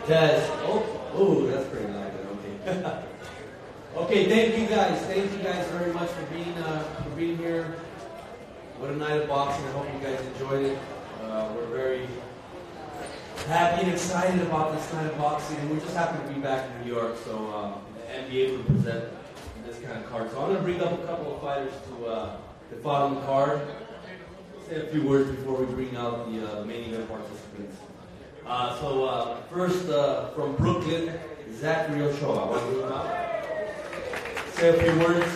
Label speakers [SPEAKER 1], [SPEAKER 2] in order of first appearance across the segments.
[SPEAKER 1] Test. Oh, that's pretty loud. Okay. Okay, thank you guys. Thank you guys very much for being here. What a night of boxing. I hope you guys enjoyed it. We're very happy and excited about this night of boxing, and we're just happy to be back in New York, and be able to present this kind of card. So I'm going to bring up a couple of fighters to fought on the card. Say a few words before we bring out the main event participants. First, from Brooklyn, Zachary Ochoa. Want to bring him out? Say a few words,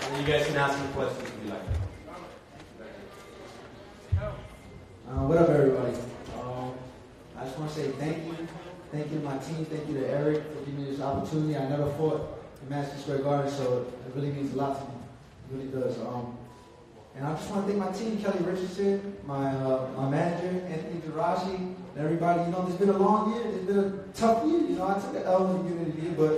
[SPEAKER 1] and then you guys can ask me questions if you like.
[SPEAKER 2] What up, everybody? I just want to say thank you. Thank you to my team. Thank you to Eric for giving me this opportunity. I never fought in Madison Square Garden, so it really means a lot to me. It really does. And I just want to thank my team, Kelly Richardson, my manager, Anthony Garashi, and everybody. You know, it's been a long year. It's been a tough year. You know, I took an L in the beginning of the year, but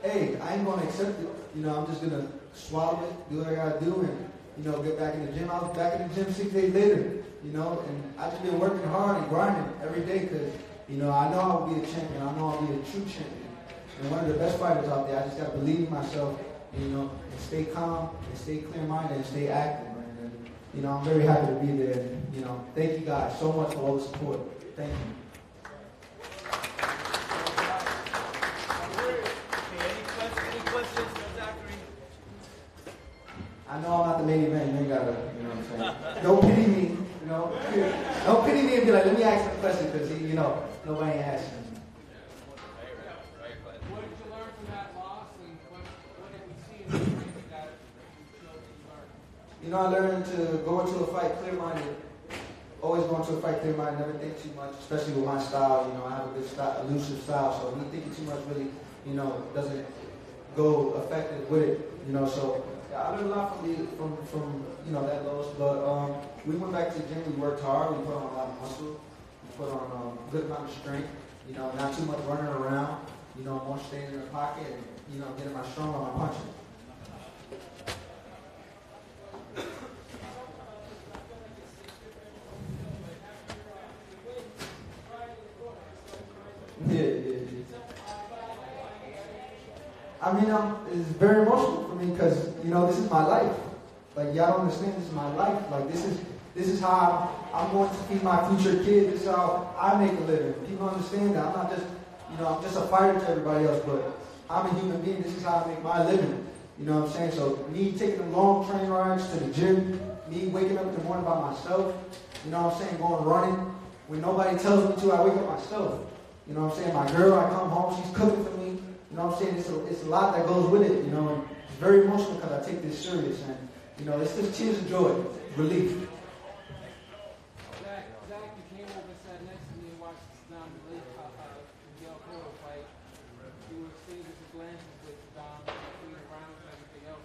[SPEAKER 2] hey, I ain't going to accept it. You know, I'm just going to swallow it, do what I got to do, and, you know, get back in the gym. I was back in the gym 6 days later, you know, and I just been working hard and grinding every day because, you know, I know I'll be a champion. I know I'll be a true champion. And one of the best fighters out there. I just got to believe in myself, you know, and stay calm, and stay clear-minded, and stay active. You know, I'm very happy to be there. And, you know, thank you guys so much for all the support. Thank you.
[SPEAKER 3] Any questions for Zachary?
[SPEAKER 2] I know I'm not the main event. You ain't gotta, you know what I'm saying? Don't pity me. You know, don't pity me and be like, let me ask him a question because you know, nobody ain't asking.
[SPEAKER 3] What did you learn from that loss, and what did we see in the training that you learned?
[SPEAKER 2] You know, I learned to go into a fight clear-minded. Always go into a fight clear-minded, never think too much, especially with my style. You know, I have a good style, elusive style, so me thinking too much really, you know, doesn't go effective with it. You know, so yeah, I learned a lot from you know, that loss. But we went back to the gym. We worked hard. We put on a lot of muscle. We put on a good amount of strength. You know, not too much running around. You know, more staying in the pocket and, you know, getting my strong on my punching. Yeah. I mean, it's very emotional for me because, you know, this is my life. Like, y'all don't understand, this is my life. Like, this is how I'm going to feed my future kids. This is how I make a living. People understand that. I'm not just, you know, I'm just a fighter to everybody else, but I'm a human being. This is how I make my living. You know what I'm saying? So, me taking them long train rides to the gym, me waking up in the morning by myself, you know what I'm saying, going running. When nobody tells me to, I wake up myself. You know what I'm saying? My girl, I come home, she's cooking for me. You know what I'm saying? It's a lot that goes with it, you know, and it's very emotional because I take this serious, and, you know, it's just tears of joy, relief.
[SPEAKER 3] Zach, you came over and sat next to me and watched Dom the Cotto fight. You were exchanging some glances with Dom between the rounds and everything else.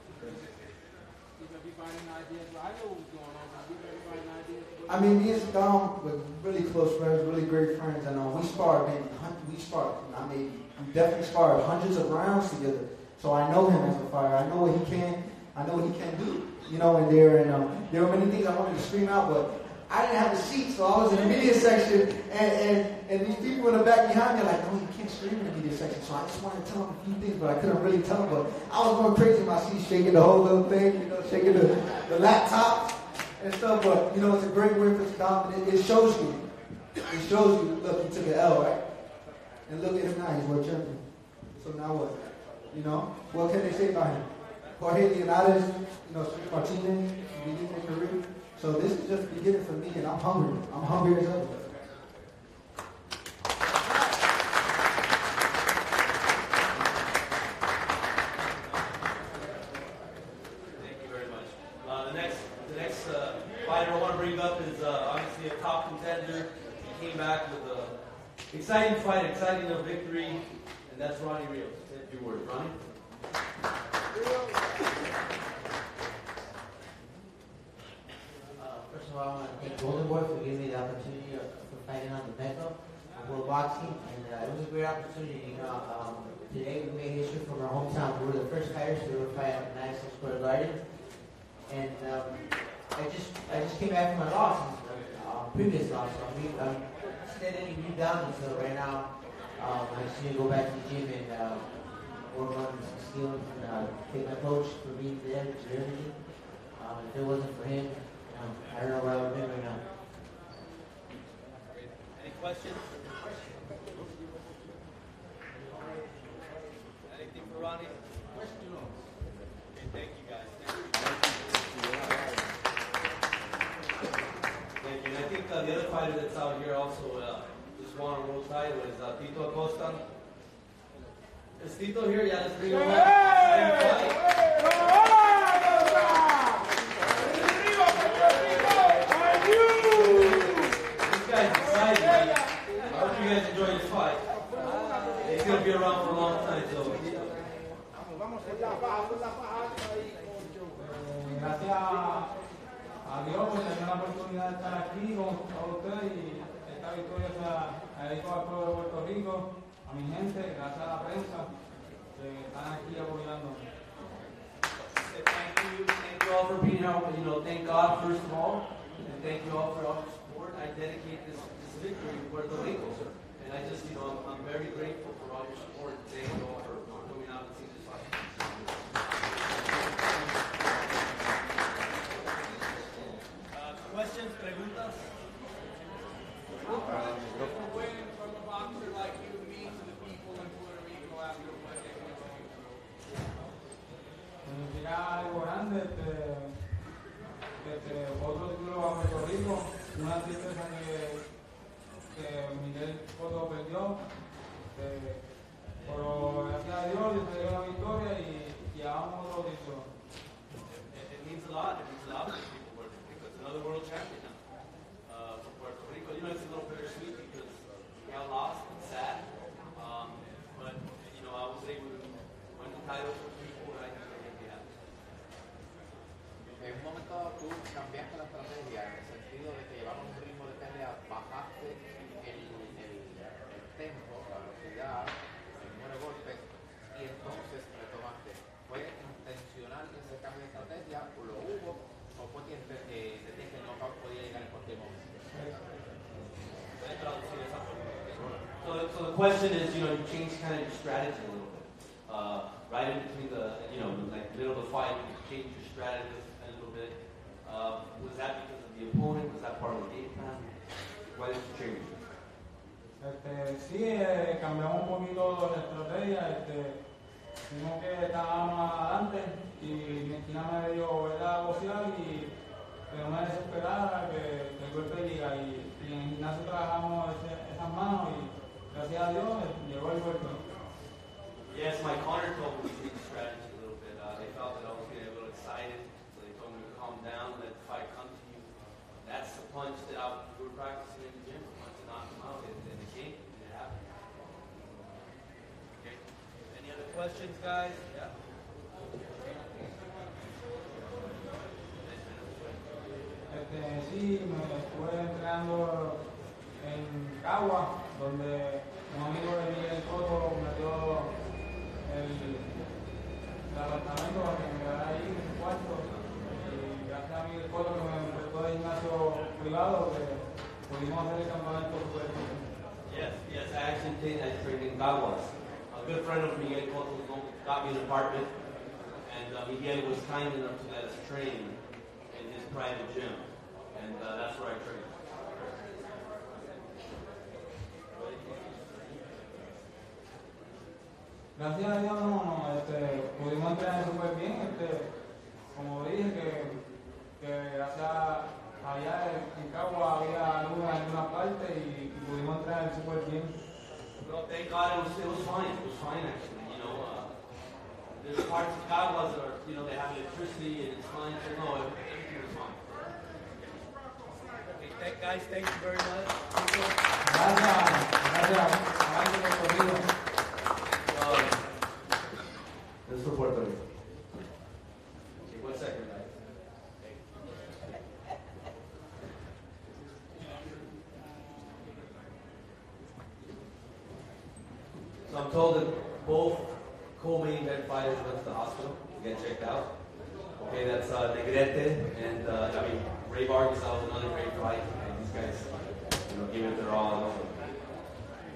[SPEAKER 3] Give everybody an idea. I know what was going on, but give everybody an idea.
[SPEAKER 2] I mean, me and Dom were really close friends, really great friends, and we sparred, we definitely sparred hundreds of rounds together. So I know him as a fighter. I know what he can. I know what he can do. You know, and there were many things I wanted to scream out, but I didn't have a seat, so I was in the media section, and these people in the back behind me are like, "Oh, you can't scream in the media section." So I just wanted to tell them a few things, but I couldn't really tell them. But I was going crazy in my seat, shaking the whole little thing, you know, shaking the laptop and stuff. But you know, it's a great win for Dom. It shows you. It shows you. Look, he took an L, right? And look at him now, he's world champion. So now what? You know, what can they say about him? Jorge Leonidas, you know, Martinez, beginning of career. So this is just the beginning for me, and I'm hungry. I'm hungry as ever.
[SPEAKER 1] Thank you very much. The next fighter I want to bring up is obviously a top contender. He came back with a exciting fight, exciting victory, and that's Ronnie Rios. Say a few words, Ronnie.
[SPEAKER 4] First of all, I want to thank Golden Boy for giving me the opportunity for fighting on the Mecca. I'm
[SPEAKER 2] for boxing, and it was a great opportunity. Today we made history from our hometown. We were the first fighters to ever fight at Madison Square Garden, and I just came back from my loss, previous loss. So I'm steadily rebounding. So right now, I just need to go back to the gym and work on some skills and thank my coach for being there to everything. If it wasn't for him, I don't know where I would be right now.
[SPEAKER 1] Any questions? Anything for Ronnie? Okay, thank you guys. Thank you. And I think the other fighter that's out here also just won a world title is Tito Acosta. Is Tito here? Yeah, let's bring him up. This guy's excited. I hope you guys enjoy this fight. He's going to be around for a long time, so.
[SPEAKER 3] Gracias a Dios por tener la oportunidad de estar aquí con todos ustedes y esta victoria se la dedico al pueblo de Puerto Rico, a mi gente, gracias a la prensa que están aquí apoyando.
[SPEAKER 1] Thank you all for being here. Thank God first of all, and thank you all for all your support. I dedicate this victory to Puerto Rico, and I just, I'm very grateful for all your support. Thank you all for coming out and seeing this fight. Questions, preguntas?
[SPEAKER 3] What from a boxer like you mean to the people in Puerto Rico after what they went through? Significa algo grande, otro título a Puerto Rico, una tristeza que Miguel Cotto perdió, pero gracias a Dios le dio la victoria y hagamos otro título.
[SPEAKER 1] It means a lot. It means a lot to people Puerto Rico. It's another world champion now for Puerto Rico. It's a little bittersweet because we got lost and sad. But I was able to win the title for people that I think are going to be happy.
[SPEAKER 4] En un momento dado tú cambiaste la estrategia en el sentido de que llevabas un ritmo de pelea, bajaste el tempo, la velocidad, el número de golpes y entonces retomaste. ¿Fue intencional ese cambio de estrategia o lo hubo o fue que sentías que el knockout podía llegar en cualquier momento?
[SPEAKER 1] So the question is, you changed kind of your strategy a little bit. Right in between like middle of the fight, you changed your strategy a little bit. Was that because of the opponent? Was that part of the game plan? Why did you change it?
[SPEAKER 3] Sí, cambiamos un poquito la estrategia. Vimos que estábamos más adelante y mi esquina me dio a boxear y que no me desesperara, que el golpe llega y en el gimnasio trabajamos esas manos y gracias a Dios llegó el golpe.
[SPEAKER 1] Yes, my corner told me to change the strategy a little bit. They felt that I was getting a little excited, so they told me to calm down, let the fight come to you. That's the punch that we were practicing in the gym, the punch to knock him out in the game, and it happened. Okay. Any other questions, guys? Yeah.
[SPEAKER 3] Sí, me estuve entrenando en Cagua, donde un amigo de Miguel Cotto me dio el apartamento para que me quedara ahí en un cuarto. Y gracias a Miguel Cotto que me prestó de gimnasio privado, que pudimos hacer el campamento super.
[SPEAKER 1] Yes, I actually trained in Caguas. A good friend of Miguel Cotto got me an apartment, and Miguel was kind enough to let us train in his private gym, and that's where I trained.
[SPEAKER 3] Gracias a Dios pudimos entrenar súper bien, como dije que gracias allá en Cagua había luz en algunas partes y pudimos entrenar súper bien.
[SPEAKER 1] Well, thank God it was fine. It was fine actually. There's parts of Caguas that are, they have electricity and it's fine. So no, everything was fine. Okay, guys, thank you very much.
[SPEAKER 3] Gracias.
[SPEAKER 1] This is for Puerto Rico. Okay, 1 second, guys. So I'm told that both co-main event fighters went to the hospital to get checked out. Okay, that's Negrete and Ray Vargas. That was another great fight. These guys, gave it their all. It was an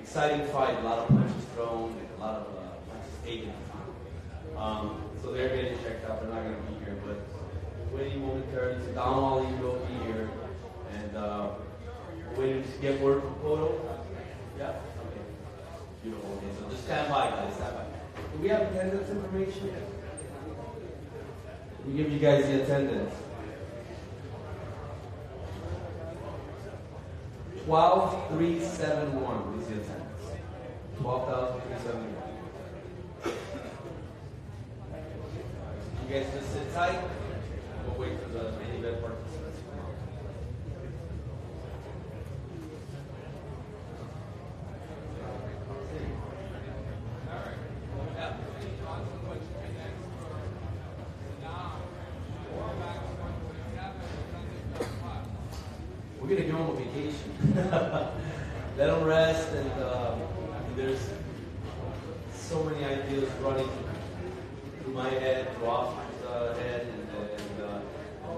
[SPEAKER 1] exciting fight. A lot of punches thrown, a lot of punches taken. So they're getting checked out. They're not going to be here, but waiting momentarily. So Don Wally will be here, and we're waiting to get word from Cotto. Yeah. Okay. Beautiful. Okay. So just stand by, guys. Stand by. Do we have attendance information? We give you guys the attendance. 12,371 is the attendance. 12,371. You guys just sit tight. We'll wait for the main event participants to come out. We're gonna give them a vacation. Let them rest, and there's so many ideas running through my head, through Oscar's head, and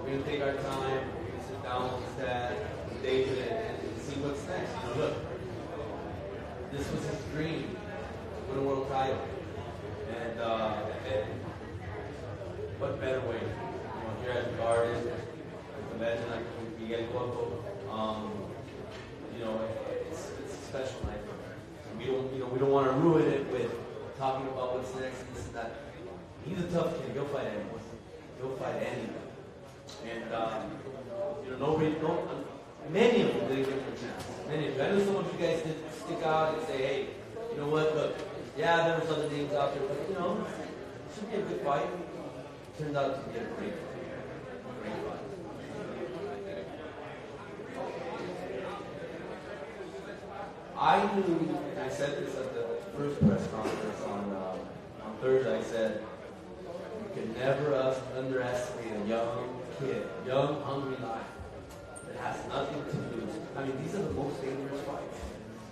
[SPEAKER 1] we're gonna take our time. We're gonna sit down with Dad, with David, and see what's next. Look, this was his dream, win a world title, and what better way? Here at the Garden, with the legend like Miguel Cotto. It's a special night for him. We don't want to ruin it with talking about what's next and this and that. He's a tough kid. He'll fight anyone. He'll fight anyone. And many of them didn't give him a chance. Many of them. I know some of you guys did stick out and say, hey, you know what? Look, yeah, there was other names out there, but it should be a good fight. Turned out to be a great fight. Great fight. I knew, I said this at the first press conference on Thursday, I said, you can never underestimate a young kid, young, hungry lion that has nothing to lose. I mean, these are the most dangerous fights.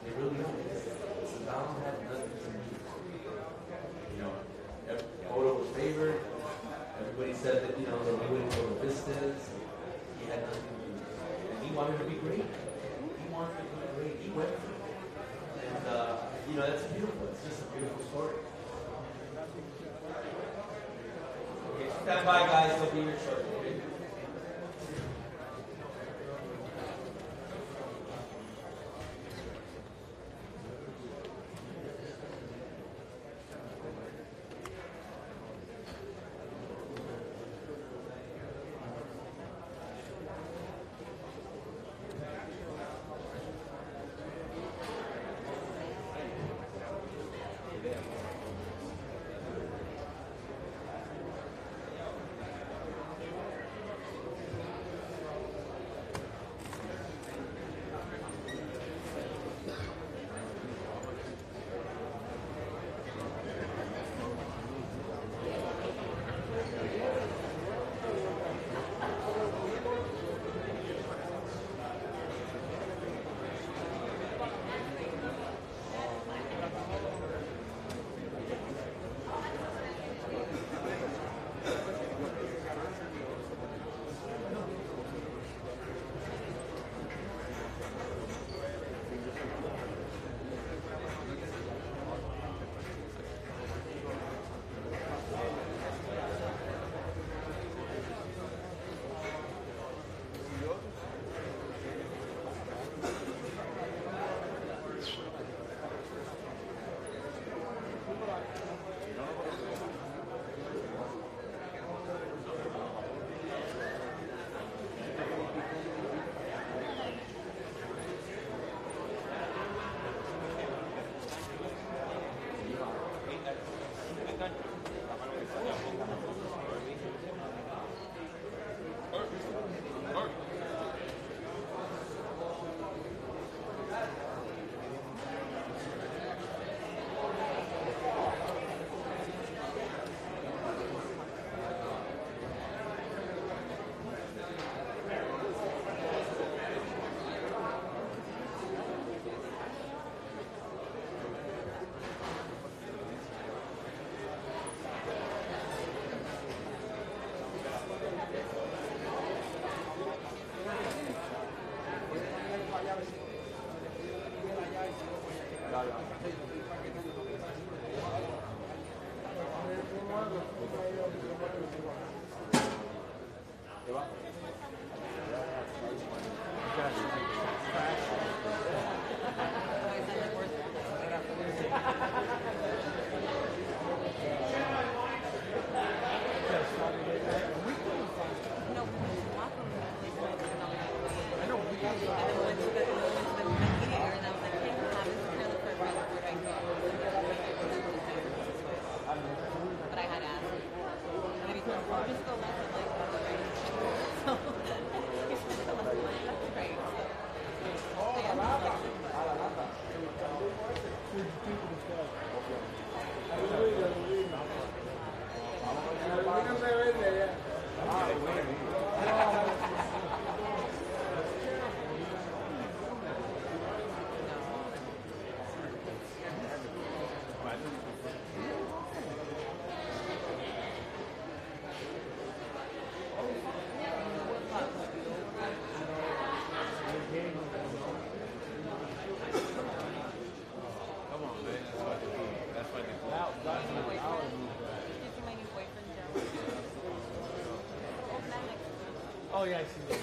[SPEAKER 1] They really are. Saddam had nothing to lose. Cotto was favored. Everybody said that, they wouldn't go to Vistas. He had nothing to lose. And he wanted to be great. He wanted to be great. He went for it. And, that's beautiful. It's just a beautiful story. Okay, stand by, guys. They'll be here shortly. Okay?
[SPEAKER 3] Oh yeah, I see that.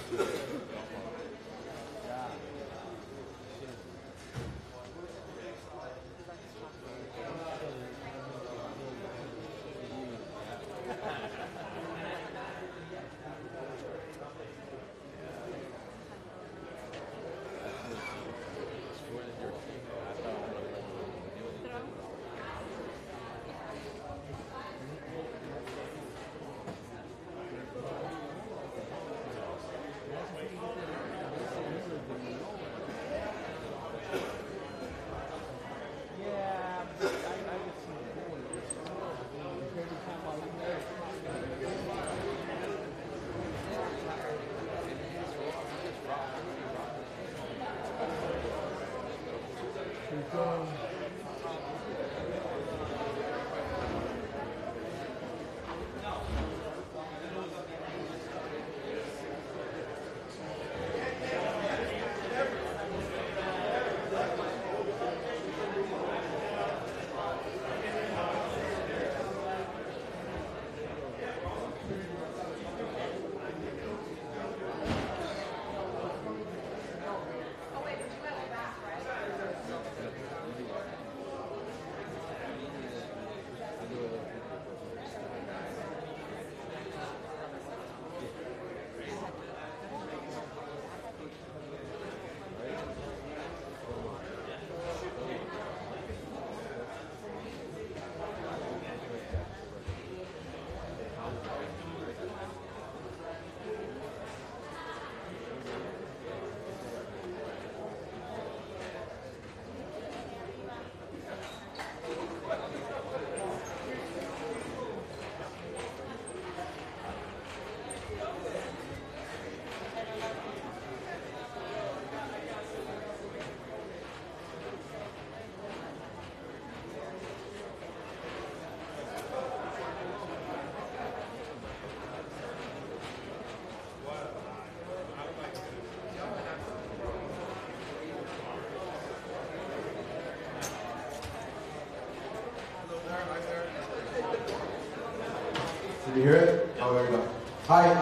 [SPEAKER 5] Can you hear it? Oh, there we go. Hi,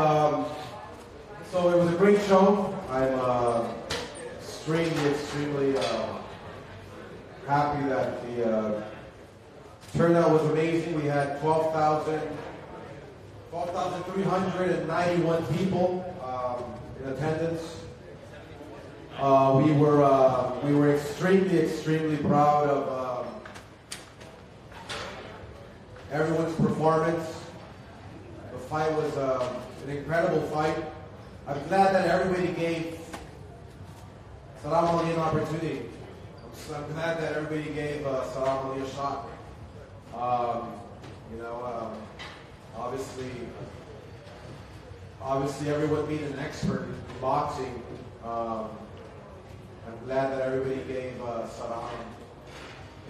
[SPEAKER 5] so it was a great show. I'm extremely happy that the turnout was amazing. We had 12,391 people in attendance. We were extremely proud of everyone's performance. The fight was an incredible fight. I'm glad that everybody gave Saddam Ali an opportunity. I'm glad that everybody gave Saddam Ali a shot. Obviously everyone being an expert in boxing. I'm glad that everybody gave Saddam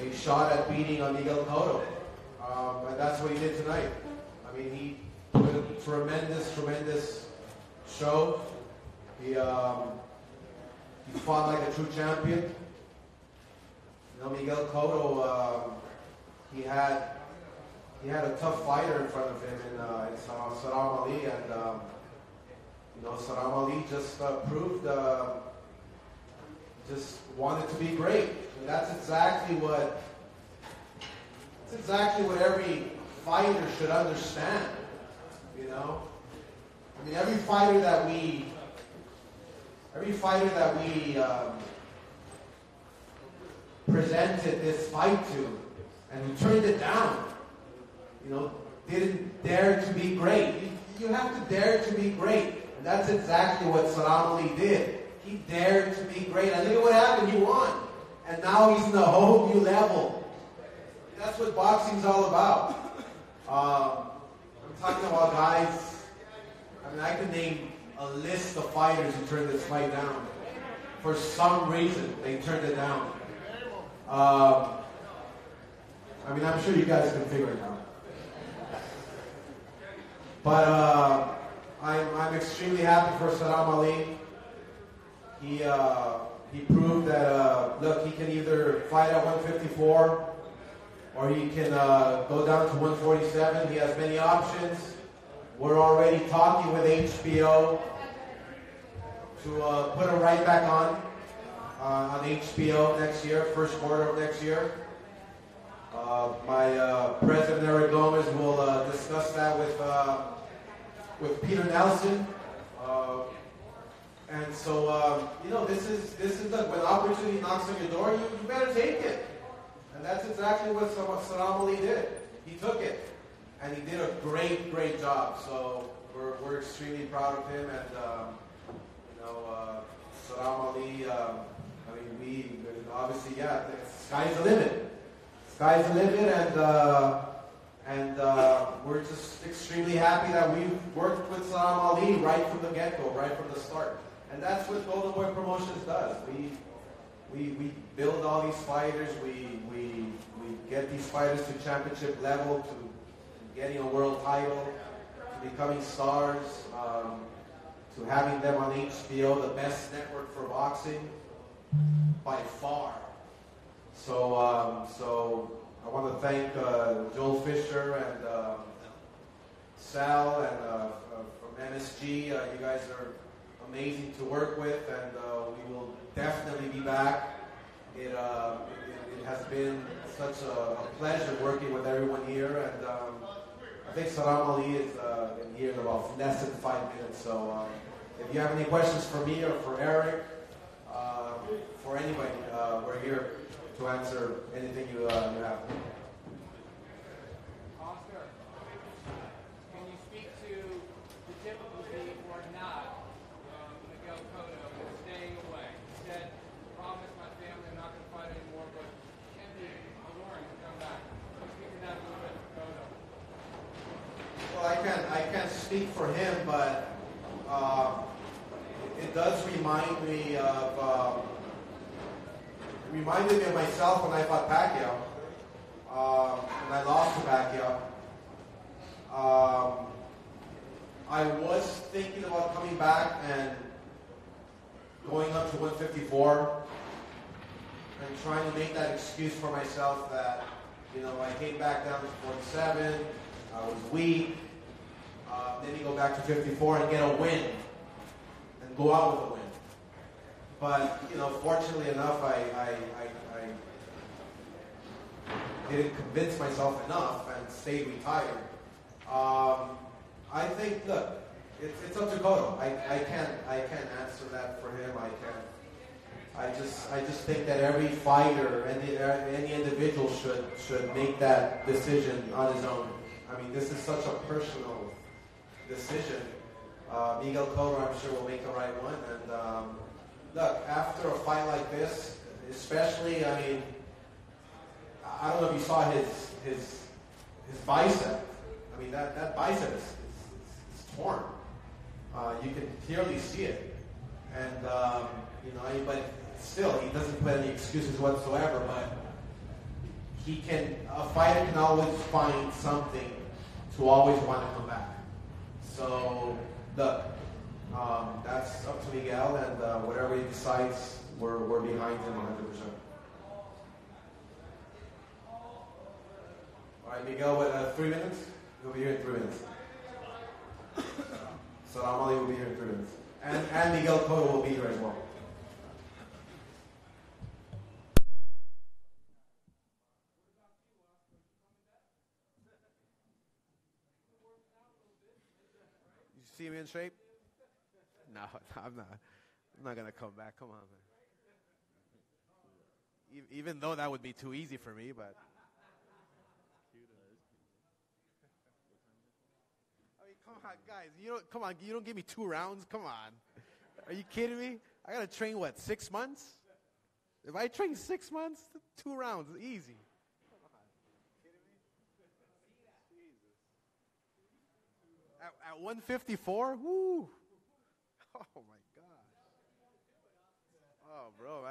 [SPEAKER 5] a shot at beating Miguel Cotto. And that's what he did tonight. I mean, he put a tremendous show. He fought like a true champion. Miguel Cotto, he had a tough fighter in front of him in Saddam Ali, and Saddam Ali just proved just wanted to be great. And that's exactly what every fighter should understand. Every fighter that we presented this fight to, and who turned it down, didn't dare to be great. You have to dare to be great. And that's exactly what Saddam Ali did. He dared to be great. And look at what happened. He won. And now he's in a whole new level. That's what boxing's all about. I'm talking about guys. I can name a list of fighters who turned this fight down. For some reason, they turned it down. I'm sure you guys can figure it out. But I'm extremely happy for Saddam Ali. He proved that he can either fight at 154 or he can go down to 147. He has many options. We're already talking with HBO to put him right back on HBO next year, first quarter of next year. My President Eric Gomez will discuss that with Peter Nelson. And so, this is when opportunity knocks on your door, you better take it. And that's exactly what Saddam Ali did. He took it. And he did a great, great job. So we're extremely proud of him. And, Saddam Ali, obviously, the sky's the limit. Sky's the limit, and we're just extremely happy that we've worked with Saddam Ali right from the get-go, right from the start. And that's what Golden Boy Promotions does. We build all these fighters. We get these fighters to championship level, to getting a world title, to becoming stars, to having them on HBO, the best network for boxing by far. So I want to thank Joel Fisher and Sal and from MSG. You guys are amazing to work with, and we will definitely be back. It has been such a pleasure working with everyone here, and I think Saddam Ali is in here in about less than 5 minutes. So if you have any questions for me or for Eric, for anybody, we're here to answer anything you have.
[SPEAKER 3] Oscar, can you speak to the difficulty or not Miguel Cotto staying away? He said, promise my family I'm not going to fight anymore, but can be alluring to come back. Can you speak to that a little bit, Cotto?
[SPEAKER 5] Well, I can't speak for him, but it does remind me of reminded me of myself when I fought Pacquiao, and I lost to Pacquiao. I was thinking about coming back and going up to 154 and trying to make that excuse for myself that, I came back down to 47, I was weak, then you go back to 54 and get a win, and go out with a win. But, fortunately enough, I didn't convince myself enough and stayed retired. I think, look, it's up to Cotto. I can't answer that for him. I just think that every fighter, any individual should make that decision on his own. This is such a personal decision. Miguel Cotto, I'm sure, will make the right one. And look, after a fight like this, especially, I don't know if you saw his bicep. That bicep is torn. You can clearly see it. And, but still, he doesn't put any excuses whatsoever. But a fighter can always find something to always want to come back. So, look, that's up to Miguel, and whatever he decides, we're behind him 100%. All right, Miguel, what, 3 minutes? He'll be here in 3 minutes. Salam Ali will be here in 3 minutes. And Miguel Cotto will be here as well. You see me in shape? No, I'm not. I'm not going to come back. Come on, man. Even though that would be too easy for me, but... I mean, come on, guys. You don't give me 2 rounds? Come on. Are you kidding me? I got to train, 6 months? If I train 6 months, 2 rounds, easy. Come on. Kidding me? Jesus. At 154? Woo! Oh, my gosh. Oh, bro,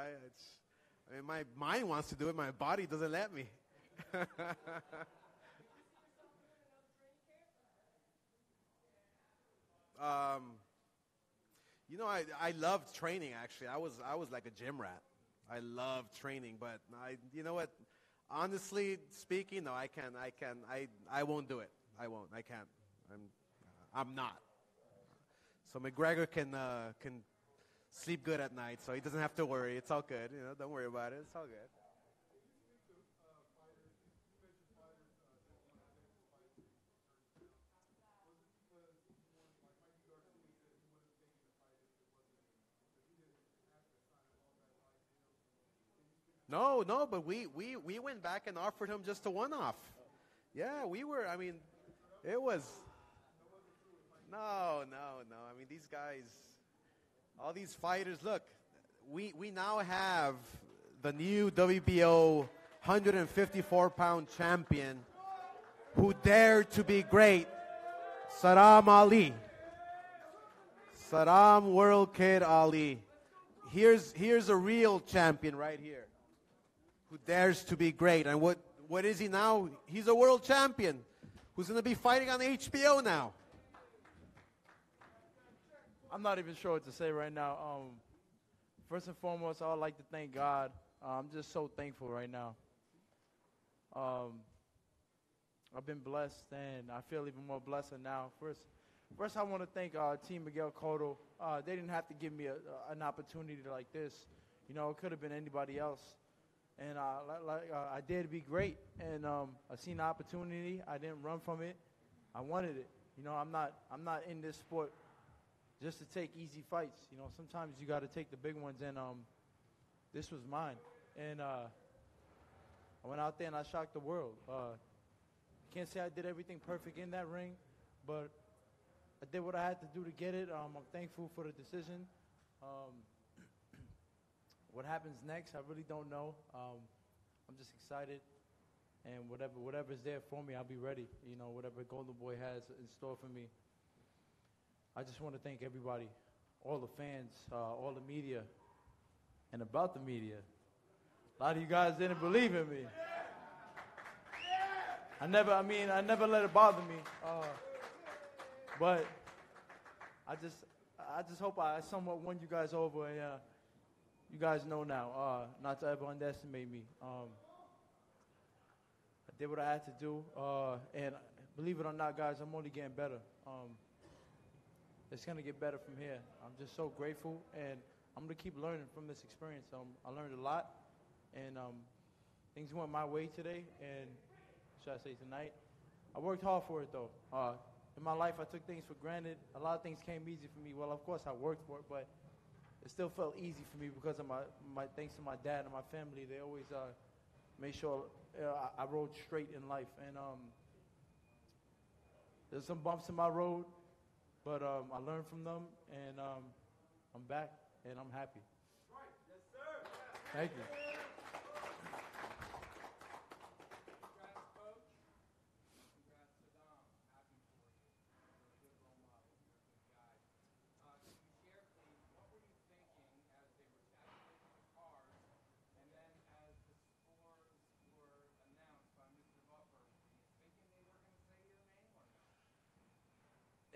[SPEAKER 5] my mind wants to do it. My body doesn't let me. I loved training, actually. I was like a gym rat. I loved training, but you know what? Honestly speaking, no, I won't do it. I won't. I can't. I'm not. So McGregor can sleep good at night, so he doesn't have to worry. It's all good. Don't worry about it. It's all good. No, but we went back and offered him just a one-off. Yeah, we were. I mean, it was. No. I mean, these guys, all these fighters. Look, we now have the new WBO 154-pound champion who dared to be great, Saddam Ali. Saddam World Kid Ali. Here's a real champion right here, who dares to be great. And what is he now? He's a world champion who's going to be fighting on HBO now.
[SPEAKER 3] I'm not even sure what to say right now. First and foremost, I would like to thank God. I'm just so thankful right now. I've been blessed, and I feel even more blessed now. First, I want to thank Team Miguel Cotto. They didn't have to give me an opportunity like this. It could have been anybody else. And I dared to be great, and I seen the opportunity. I didn't run from it. I wanted it. I'm not in this sport just to take easy fights. Sometimes you got to take the big ones, and this was mine. And I went out there and I shocked the world. Can't say I did everything perfect in that ring, but I did what I had to do to get it. I'm thankful for the decision. What happens next, I really don't know. I'm just excited, and whatever's there for me, I'll be ready. Whatever Golden Boy has in store for me. I just want to thank everybody, all the fans, all the media, and about the media. A lot of you guys didn't believe in me. I never let it bother me. But I just hope I somewhat won you guys over, and you guys know now not to ever underestimate me. I did what I had to do, and believe it or not, guys, I'm only getting better. It's going to get better from here. I'm just so grateful, and I'm going to keep learning from this experience. I learned a lot, and things went my way today, and should I say tonight? I worked hard for it, though. In my life, I took things for granted. A lot of things came easy for me. Well, of course, I worked for it, but it still felt easy for me because of my thanks to my dad and my family. They always made sure I rode straight in life. And there's some bumps in my road, but I learned from them, and I'm back, and I'm happy.
[SPEAKER 6] Yes, sir.
[SPEAKER 3] Thank you.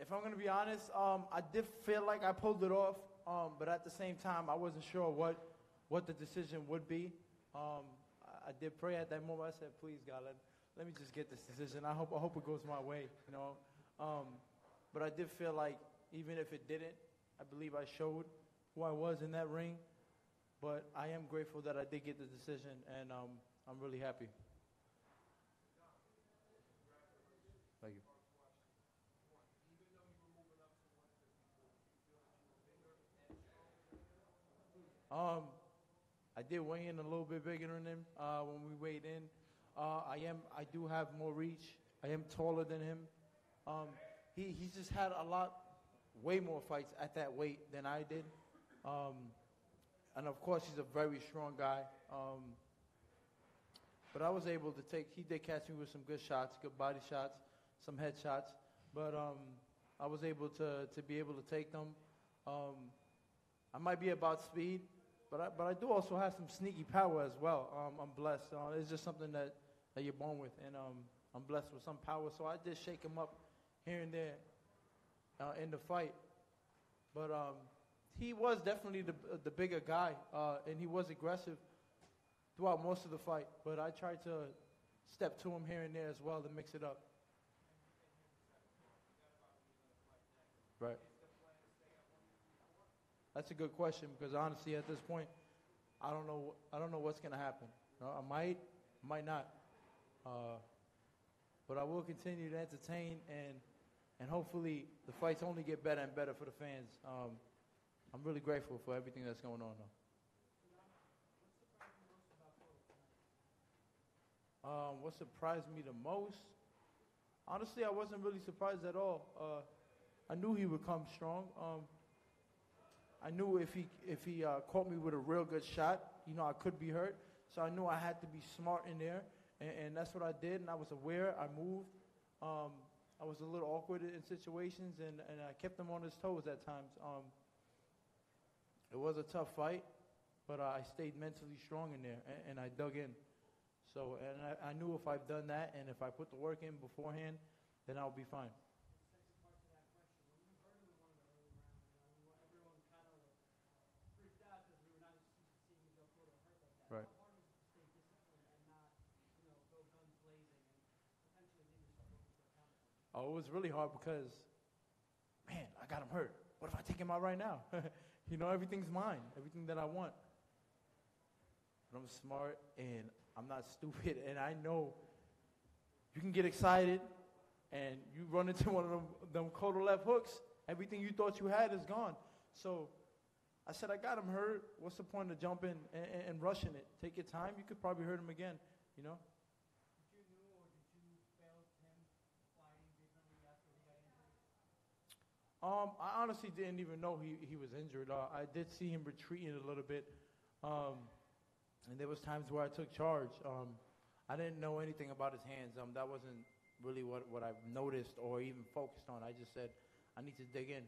[SPEAKER 3] If I'm going to be honest, I did feel like I pulled it off, but at the same time, I wasn't sure what the decision would be. I did pray at that moment. I said, please, God,
[SPEAKER 7] let me just get this decision. I hope it goes my way, you know. But I did feel like even if it didn't, I believe I showed who I was in that ring. But I am grateful that I did get the decision, and I'm really happy. Thank you. I did weigh in a little bit bigger than him when we weighed in. I do have more reach. I am taller than him. He's just had way more fights at that weight than I did. And of course, he's a very strong guy. But I was able to he did catch me with some good shots, good body shots, some head shots. But I was able to be able to take them. I might be about speed, but I do also have some sneaky power as well. I'm blessed. It's just something that you're born with, and I'm blessed with some power. So I did shake him up here and there in the fight. But he was definitely the bigger guy, and he was aggressive throughout most of the fight. But I tried to step to him here and there as well to mix it up. Right. That's a good question because honestly, at this point, I don't know what's going to happen. I might not. But I will continue to entertain and hopefully the fights only get better and better for the fans. I'm really grateful for everything that's going on though. What surprised me the most? Honestly, I wasn't really surprised at all. I knew he would come strong. I knew if he caught me with a real good shot, I could be hurt. So I knew I had to be smart in there, and that's what I did. And I was aware. I moved. I was a little awkward in situations, and I kept him on his toes at times. It was a tough fight, but I stayed mentally strong in there, and I dug in. So, and I knew if I've done that, and if I put the work in beforehand, then I'll be fine. Right. Oh, it was really hard because, man, I got him hurt. What if I take him out right now? Everything's mine, everything that I want. But I'm smart and I'm not stupid, and I know you can get excited and you run into one of them Cotto left hooks. Everything you thought you had is gone. So I said, I got him hurt. What's the point of jumping and rushing it? Take your time. You could probably hurt him again, Did you know or did you fail him fighting differently after he got injured? I honestly didn't even know he was injured. I did see him retreating a little bit. And there was times where I took charge. I didn't know anything about his hands. That wasn't really what I've noticed or even focused on. I just said, I need to dig in.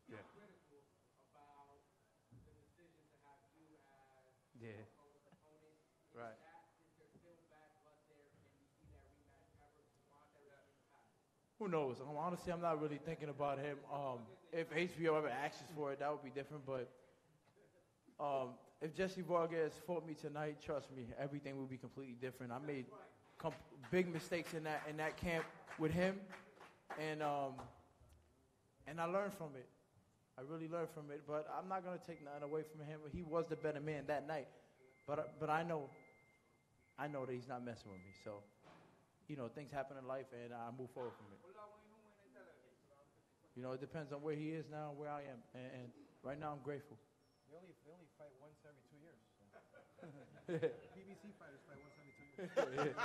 [SPEAKER 7] Yeah. Critical about the decision to have you as opponent. Right. Is there still bad blood there? Can you see that rematch ever? Want that rematch? Who knows? Honestly, I'm not really thinking about him. If HBO ever asks for it, that would be different. But if Jesse Vargas fought me tonight, trust me, everything would be completely different. I made big mistakes in that camp with him, and I learned from it. I really learned from it, but I'm not going to take nothing away from him. He was the better man that night, but I know that he's not messing with me. So, things happen in life, and I move forward from it. It depends on where he is now and where I am, and right now I'm grateful.
[SPEAKER 8] They only fight once every 2 years. So. PBC fighters fight once every 2 years.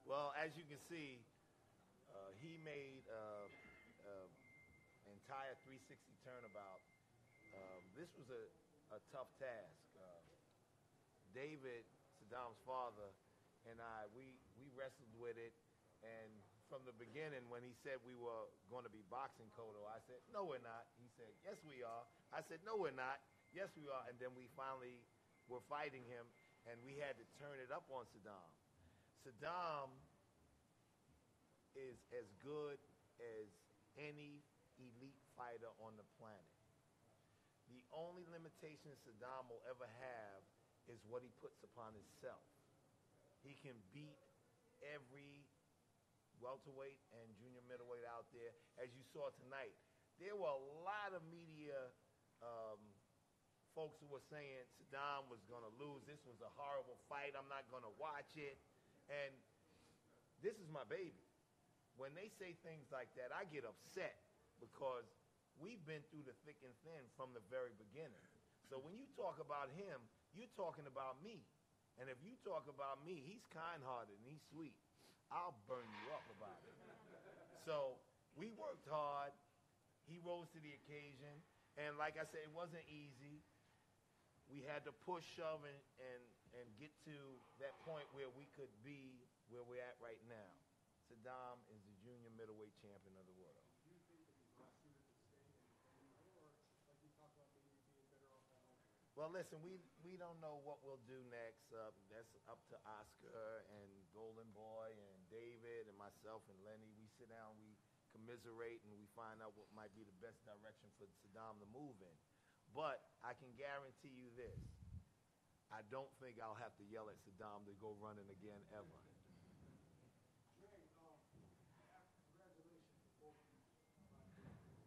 [SPEAKER 6] Well, as you can see, he made entire 360 turnabout. This was a tough task. David, Saddam's father, and I, we wrestled with it, and from the beginning when he said we were going to be boxing Cotto, I said, no, we're not. He said, yes, we are. I said, no, we're not. Yes, we are. And then we finally were fighting him, and we had to turn it up on Saddam. Saddam is as good as any elite fighter on the planet. The only limitation Saddam will ever have is what he puts upon himself. He can beat every welterweight and junior middleweight out there. As you saw tonight, there were a lot of media folks who were saying Saddam was going to lose. This was a horrible fight. I'm not going to watch it. And this is my baby. When they say things like that, I get upset because we've been through the thick and thin from the very beginning. So when you talk about him, you're talking about me. And if you talk about me, he's kind-hearted and he's sweet. I'll burn you up about it. So we worked hard. He rose to the occasion. And like I said, it wasn't easy. We had to push, shove, and get to that point where we could be where we're at right now. Saddam is the junior middleweight champion of the world. Well, listen, we don't know what we'll do next. That's up to Oscar and Golden Boy and David and myself and Lenny. We sit down, we commiserate, and we find out what might be the best direction for Saddam to move in. But I can guarantee you this. I don't think I'll have to yell at Saddam to go running again ever.
[SPEAKER 8] Congratulations to both of you.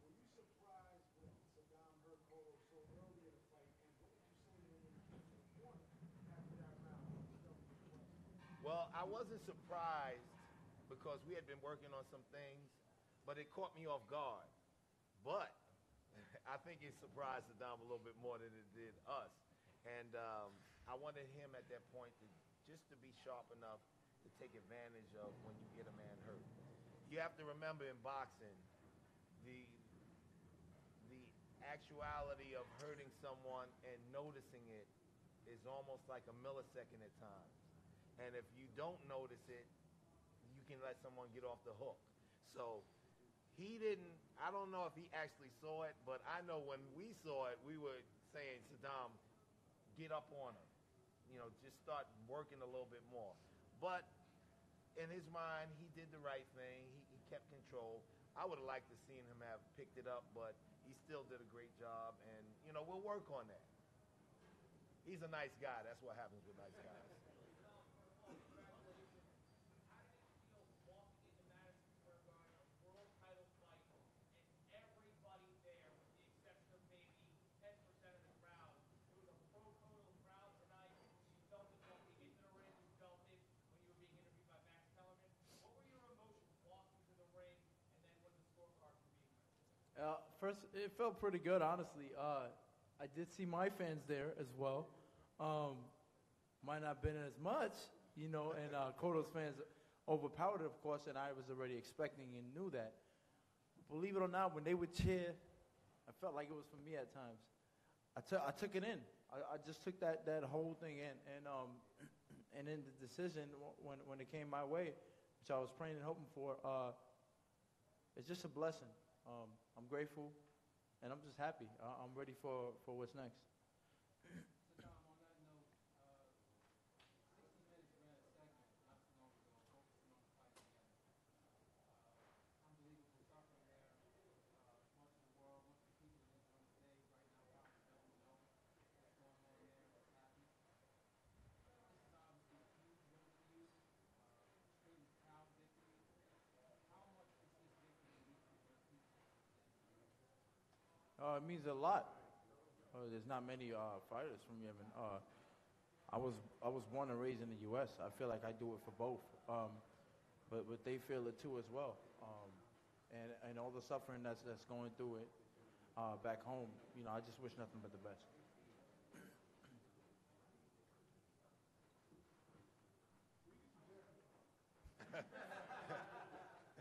[SPEAKER 8] Were you surprised when Saddam hurt Cotto so early in the fight? And what did you say to him when he came to the corner after that round?
[SPEAKER 6] Well, I wasn't surprised because we had been working on some things, but it caught me off guard. But I think it surprised Saddam a little bit more than it did us. And I wanted him at that point just to be sharp enough to take advantage of when you get a man hurt. You have to remember in boxing, the actuality of hurting someone and noticing it is almost like a millisecond at times. And if you don't notice it, you can let someone get off the hook. So he didn't, I don't know if he actually saw it, but I know when we saw it, we were saying, Saddam, get up on him. You know, just start working a little bit more. But in his mind, he did the right thing. He kept control. I would have liked to seen him have picked it up, but he still did a great job. And, you know, we'll work on that. He's a nice guy. That's what happens with nice guys.
[SPEAKER 7] First, it felt pretty good, honestly. I did see my fans there as well. Might not have been as much, you know, and Cotto's fans overpowered it, of course, and I was already expecting and knew that. Believe it or not, when they would cheer, I felt like it was for me at times. I took it in. I just took that whole thing in, and then the decision when it came my way, which I was praying and hoping for, it's just a blessing. I'm grateful, and I'm just happy. I'm ready for what's next.
[SPEAKER 3] So, Tom, on that note, 60 minutes ran a segment not too long ago, focusing on the fight again. Unbelievable suffering there. Much of the world, much of the people in Israel today, right now, probably don't know what's going on there, what's happening. This is obviously a huge win for you, extremely proud victory. How much does this victory mean to your people?
[SPEAKER 7] It means a lot. There's not many fighters from Yemen. I was born and raised in the U.S. I feel like I do it for both, but they feel it too as well. And all the suffering that's going through it back home, you know, I just wish nothing but the best.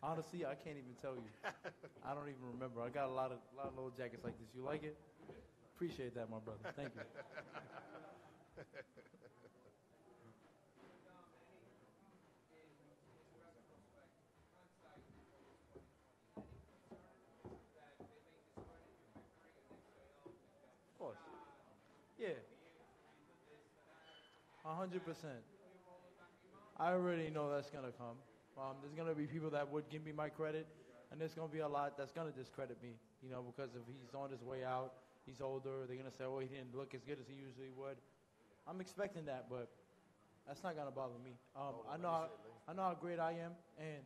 [SPEAKER 7] Honestly, I can't even tell you. I don't even remember. I got a lot of little jackets like this. You like it? Appreciate that, my brother. Thank you. Of course. Yeah. 100%. I already know that's gonna come. There's gonna be people that would give me my credit, and there's gonna be a lot that's gonna discredit me. You know, because if he's on his way out, he's older. They're gonna say, "Oh, he didn't look as good as he usually would." I'm expecting that, but that's not gonna bother me. I know how great I am, and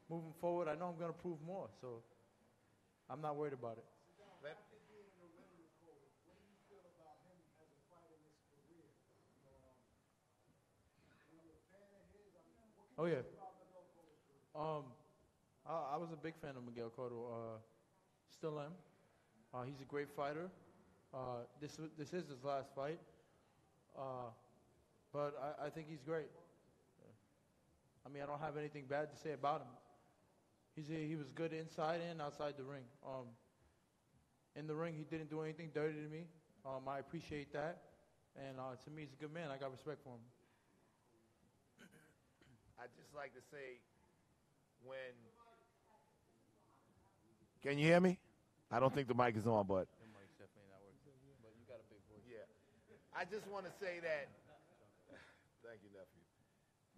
[SPEAKER 7] moving forward, I know I'm gonna prove more. So I'm not worried about it.
[SPEAKER 6] Let,
[SPEAKER 8] Being in the ring with Cole, what do you feel about him as a fighter in his career? Were you a fan of his? I mean, what can
[SPEAKER 7] Oh
[SPEAKER 8] you
[SPEAKER 7] yeah.
[SPEAKER 8] say about Miguel Cotto's career?
[SPEAKER 7] I was a big fan of Miguel Cotto. Still am. He's a great fighter. This is his last fight, but I think he's great. I mean, I don't have anything bad to say about him. He was good inside and outside the ring. In the ring, he didn't do anything dirty to me. I appreciate that, and to me, he's a good man. I got respect for him.
[SPEAKER 6] I'd just like to say, when, can you hear me? I don't think the mic is on, but
[SPEAKER 7] The mic's definitely not working, but you got a big voice.
[SPEAKER 6] yeah. I just want to say that, thank you, nephew.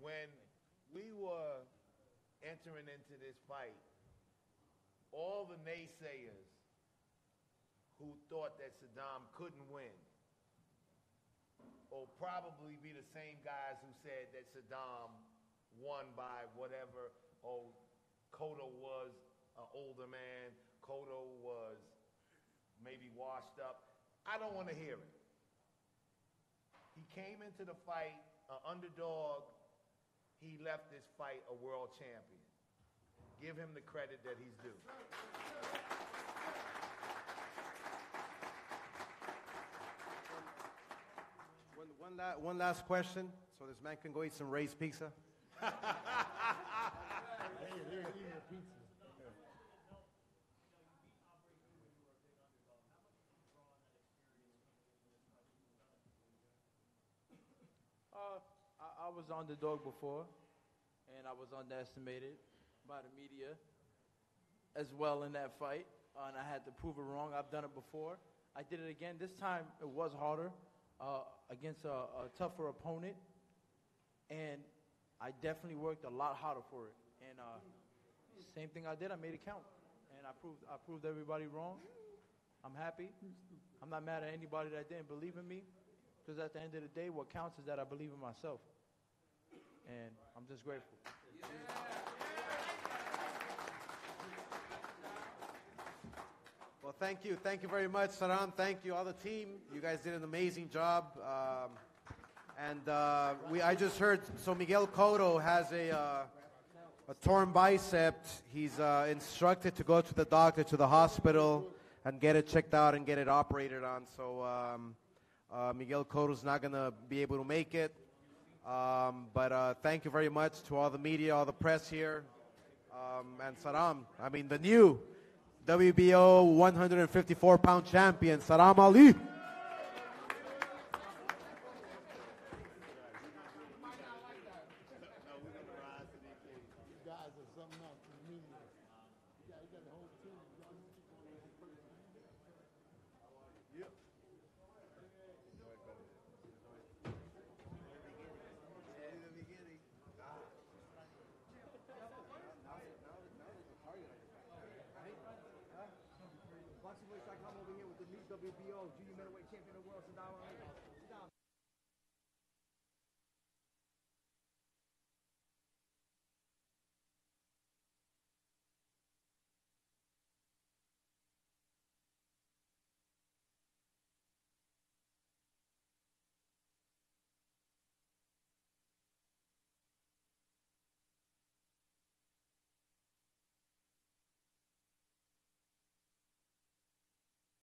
[SPEAKER 6] When we were entering into this fight, all the naysayers who thought that Saddam couldn't win will probably be the same guys who said that Saddam won by whatever. Oh, Cotto was an older man. Cotto was maybe washed up. I don't want to hear it. He came into the fight an underdog. He left this fight a world champion. Give him the credit that he's due.
[SPEAKER 9] One last question, so this man can go eat some raised pizza.
[SPEAKER 7] I was underdog before, and I was underestimated by the media as well in that fight, and I had to prove it wrong. I've done it before. I did it again. This time it was harder against a tougher opponent, and I definitely worked a lot harder for it. And same thing I did, I made it count, and I proved everybody wrong. I'm happy. I'm not mad at anybody that didn't believe in me, because at the end of the day, what counts is that I believe in myself, and I'm just grateful.
[SPEAKER 9] Well, thank you. Thank you very much, Saram. Thank you, all the team. You guys did an amazing job. I just heard, so Miguel Cotto has a torn bicep. He's instructed to go to the doctor, to the hospital, and get it checked out and get it operated on. So Miguel Cotto's not going to be able to make it. But thank you very much to all the media, all the press here. And Saram, I mean, the new WBO 154-pound champion, Saddam Ali. Boxing Wish, I come over here with the new WBO junior middleweight champion of the world, Saddam Ali.